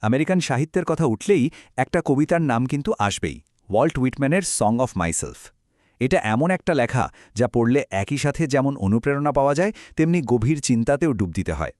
American সাহিত্যের কথা উঠলেই একটা কবিতার নাম কিন্তু আসবেই, ওয়াল্ট হুইটম্যানের সং অফ মাইসেলফ। এটা এমন একটা লেখা যা পড়লে একই সাথে যেমন অনুপ্রেরণা পাওয়া যায়, তেমনি গভীর চিন্তাতেও ডুব দিতে হয়।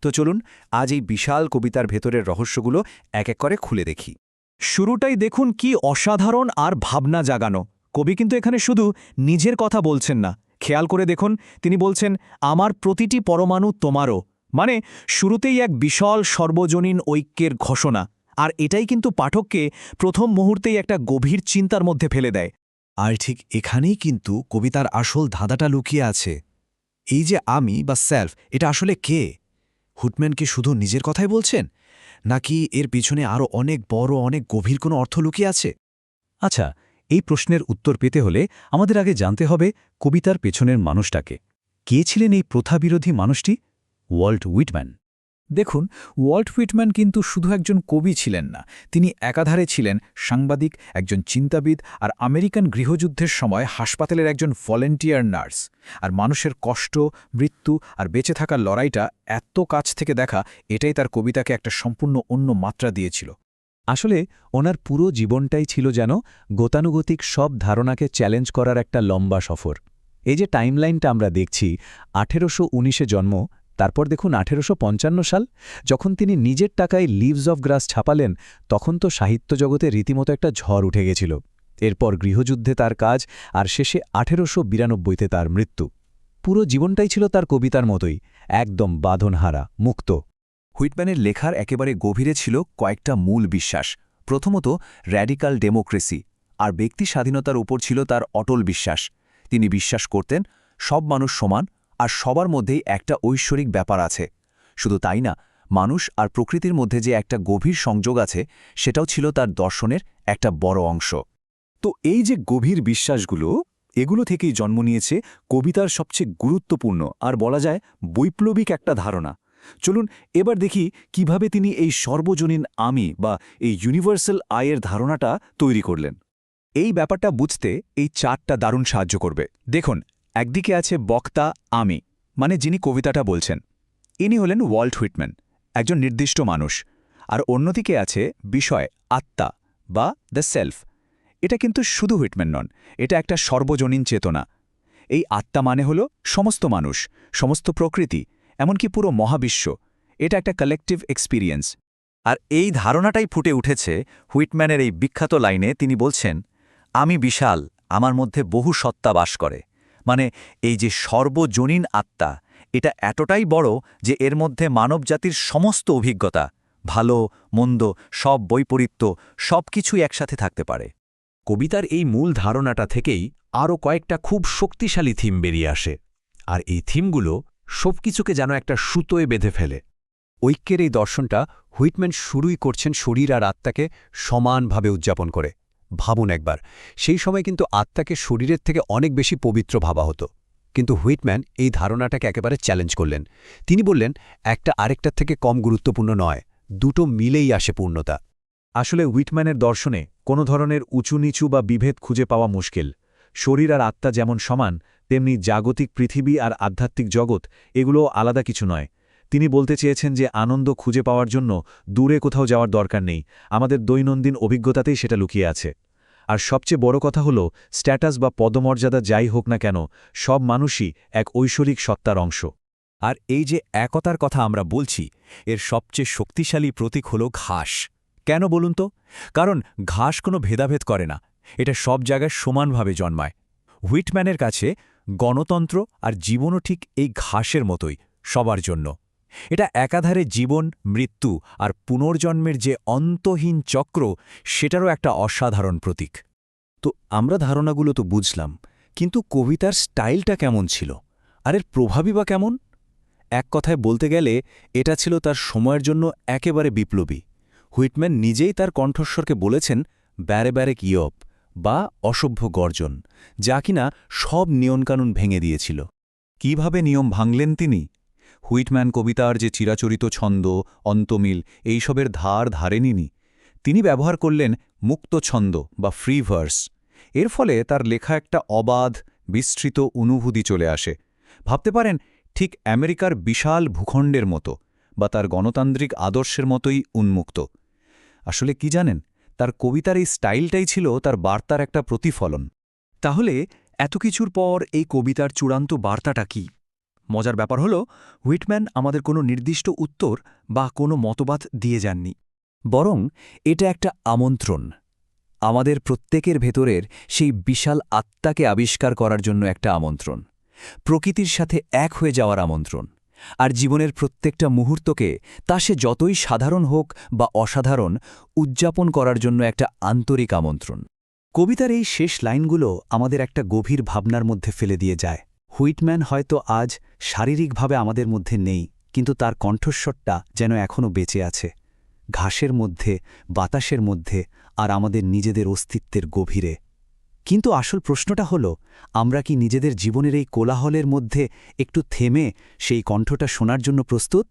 তো চলুন আজ এই বিশাল কবিতার ভেতরের রহস্যগুলো এক এক করে খুলে দেখি। শুরুটাই দেখুন কি অসাধারণ আর ভাবনা জাগানো। কবি কিন্তু এখানে শুধু নিজের কথা বলছেন না, খেয়াল করে দেখুন তিনি বলছেন, আমার প্রতিটি পরমাণু তোমারও। মানে শুরুতেই এক বিশাল সর্বজনীন ঐক্যের ঘোষণা। আর এটাই কিন্তু পাঠককে প্রথম মুহূর্তেই একটা গভীর চিন্তার মধ্যে ফেলে দেয়। আর ঠিক এখানেই কিন্তু কবিতার আসল ধাঁধাটা লুকিয়ে আছে। এই যে আমি বা সেলফ, এটা আসলে কে? হুইটম্যান কি শুধু নিজের কথাই বলছেন, নাকি এর পিছনে আরও অনেক বড়, অনেক গভীর কোনো অর্থ লুকিয়ে আছে? আচ্ছা, এই প্রশ্নের উত্তর পেতে হলে আমাদের আগে জানতে হবে কবিতার পেছনের মানুষটাকে। কে ছিলেন এই প্রথাবিরোধী মানুষটি? Walt Whitman. দেখুন, ওয়াল্ট হুইটম্যান কিন্তু শুধু একজন কবি ছিলেন না, তিনি একাধারে ছিলেন সাংবাদিক, একজন চিন্তাবিদ আর আমেরিকান গৃহযুদ্ধের সময় হাসপাতালের একজন ভলেন্টিয়ার নার্স। আর মানুষের কষ্ট, মৃত্যু আর বেঁচে থাকার লড়াইটা এত কাছ থেকে দেখা, এটাই তার কবিতাকে একটা সম্পূর্ণ অন্য মাত্রা দিয়েছিল। আসলে ওনার পুরো জীবনটাই ছিল যেন গতানুগতিক সব ধারণাকে চ্যালেঞ্জ করার একটা লম্বা সফর। এই যে টাইমলাইনটা আমরা দেখছি, 1819-এ জন্ম, তারপর দেখুন 1855 সাল, যখন তিনি নিজের টাকায় লিভস অফ গ্রাস ছাপালেন, তখন তো সাহিত্য জগতে রীতিমতো একটা ঝড় উঠে গেছিল। এরপর গৃহযুদ্ধে তার কাজ, আর শেষে 1892-তে তার মৃত্যু। পুরো জীবনটাই ছিল তার কবিতার মতোই, একদম বাঁধনহারা, মুক্ত। হুইটম্যানের লেখার একেবারে গভীরে ছিল কয়েকটা মূল বিশ্বাস। প্রথমত, র্যাডিক্যাল ডেমোক্রেসি আর ব্যক্তি স্বাধীনতার উপর ছিল তার অটল বিশ্বাস। তিনি বিশ্বাস করতেন সব মানুষ সমান আর সবার মধ্যেই একটা ঐশ্বরিক ব্যাপার আছে। শুধু তাই না, মানুষ আর প্রকৃতির মধ্যে যে একটা গভীর সংযোগ আছে, সেটাও ছিল তার দর্শনের একটা বড় অংশ। তো এই যে গভীর বিশ্বাসগুলো, এগুলো থেকেই জন্ম নিয়েছে কবিতার সবচেয়ে গুরুত্বপূর্ণ আর বলা যায় বৈপ্লবিক একটা ধারণা। চলুন এবার দেখি কিভাবে তিনি এই সর্বজনীন আমি বা এই ইউনিভার্সাল আয়ের ধারণাটা তৈরি করলেন। এই ব্যাপারটা বুঝতে এই চারটা দারুণ সাহায্য করবে। দেখুন, একদিকে আছে বক্তা আমি, মানে যিনি কবিতাটা বলছেন, ইনি হলেন ওয়াল্ট হুইটম্যান, একজন নির্দিষ্ট মানুষ। আর অন্যদিকে আছে বিষয়, আত্মা বা দ্য সেলফ। এটা কিন্তু শুধু হুইটম্যান নন, এটা একটা সর্বজনীন চেতনা। এই আত্মা মানে হল সমস্ত মানুষ, সমস্ত প্রকৃতি, এমনকি পুরো মহাবিশ্ব। এটা একটা কালেকটিভ এক্সপিরিয়েন্স। আর এই ধারণাটাই ফুটে উঠেছে হুইটম্যানের এই বিখ্যাত লাইনে। তিনি বলছেন, আমি বিশাল, আমার মধ্যে বহু সত্তা বাস করে। মানে এই যে সর্বজনীন আত্মা, এটা এতটাই বড় যে এর মধ্যে মানবজাতির সমস্ত অভিজ্ঞতা, ভালো মন্দ, সব বৈপরীত্য, সব কিছুই একসাথে থাকতে পারে। কবিতার এই মূল ধারণাটা থেকেই আরও কয়েকটা খুব শক্তিশালী থিম বেরিয়ে আসে। আর এই থিমগুলো সবকিছুকে যেন একটা সুতোয় বেঁধে ফেলে। ঐক্যের এই দর্শনটা হুইটম্যান শুরুই করছেন শরীর আর আত্মাকে সমানভাবে উদযাপন করে। ভাবুন একবার, সেই সময় কিন্তু আত্মাকে শরীরের থেকে অনেক বেশি পবিত্র ভাবা হতো। কিন্তু হুইটম্যান এই ধারণাটাকে একেবারে চ্যালেঞ্জ করলেন। তিনি বললেন, একটা আরেকটার থেকে কম গুরুত্বপূর্ণ নয়, দুটো মিলেই আসে পূর্ণতা। আসলে হুইটম্যানের দর্শনে কোনো ধরনের উঁচু নিচু বা বিভেদ খুঁজে পাওয়া মুশকিল। শরীর আর আত্মা যেমন সমান, তেমনি জাগতিক পৃথিবী আর আধ্যাত্মিক জগৎ, এগুলো আলাদা কিছু নয়। তিনি বলতে চেয়েছেন যে আনন্দ খুঁজে পাওয়ার জন্য দূরে কোথাও যাওয়ার দরকার নেই, আমাদের দৈনন্দিন অভিজ্ঞতাতেই সেটা লুকিয়ে আছে। আর সবচেয়ে বড় কথা হল, স্ট্যাটাস বা পদমর্যাদা যাই হোক না কেন, সব মানুষই এক ঐশ্বরিক সত্তার অংশ। আর এই যে একতার কথা আমরা বলছি, এর সবচেয়ে শক্তিশালী প্রতীক হল ঘাস। কেন বলুন তো? কারণ ঘাস কোনো ভেদাভেদ করে না, এটা সব জায়গায় সমানভাবে জন্মায়। হুইটম্যানের কাছে গণতন্ত্র আর জীবনও ঠিক এই ঘাসের মতোই, সবার জন্য। এটা একাধারে জীবন, মৃত্যু আর পুনর্জন্মের যে অন্তহীন চক্র, সেটারও একটা অসাধারণ প্রতীক। তো আমরা ধারণাগুলো তো বুঝলাম, কিন্তু কবিতার স্টাইলটা কেমন ছিল, আর এর প্রভাবই বা কেমন? এক কথায় বলতে গেলে এটা ছিল তার সময়ের জন্য একেবারে বিপ্লবী। হুইটম্যান নিজেই তার কণ্ঠস্বরকে বলেছেন ব্যারেব্যারেক ইয়প, বা অসভ্য গর্জন, যা কিনা সব নিয়মকানুন ভেঙে দিয়েছিল। কিভাবে নিয়ম ভাঙলেন তিনি? হুইটম্যান কবিতার যে চিরাচরিত ছন্দ, অন্তমিল, এইসবের ধার ধারেনি। তিনি ব্যবহার করলেন মুক্ত ছন্দ বা ফ্রি ভার্স। এর ফলে তার লেখা একটা অবাধ, বিস্তৃত অনুভূতি চলে আসে। ভাবতে পারেন ঠিক আমেরিকার বিশাল ভূখণ্ডের মতো, বা তার গণতান্ত্রিক আদর্শের মতোই উন্মুক্ত। আসলে কি জানেন, তার কবিতার এই স্টাইলটাই ছিল তার বার্তার একটা প্রতিফলন। তাহলে এত কিছুর পর এই কবিতার চূড়ান্ত বার্তাটা কি? মজার ব্যাপার হলো, হুইটম্যান আমাদের কোনো নির্দিষ্ট উত্তর বা কোনো মতবাদ দিয়ে যাননি। বরং এটা একটা আমন্ত্রণ, আমাদের প্রত্যেকের ভেতরের সেই বিশাল আত্মাকে আবিষ্কার করার জন্য একটা আমন্ত্রণ, প্রকৃতির সাথে এক হয়ে যাওয়ার আমন্ত্রণ, আর জীবনের প্রত্যেকটা মুহূর্তকে তা সে যতই সাধারণ হোক বা অসাধারণ উদযাপন করার জন্য একটা আন্তরিক আমন্ত্রণ। কবিতার এই শেষ লাইনগুলো আমাদের একটা গভীর ভাবনার মধ্যে ফেলে দিয়ে যায়। হুইটম্যান হয়তো আজ শারীরিকভাবে আমাদের মধ্যে নেই, কিন্তু তার কণ্ঠস্বরটা যেন এখনও বেঁচে আছে, ঘাসের মধ্যে, বাতাসের মধ্যে, আর আমাদের নিজেদের অস্তিত্বের গভীরে। কিন্তু আসল প্রশ্নটা হলো, আমরা কি নিজেদের জীবনের এই কোলাহলের মধ্যে একটু থেমে সেই কণ্ঠটা শোনার জন্য প্রস্তুত?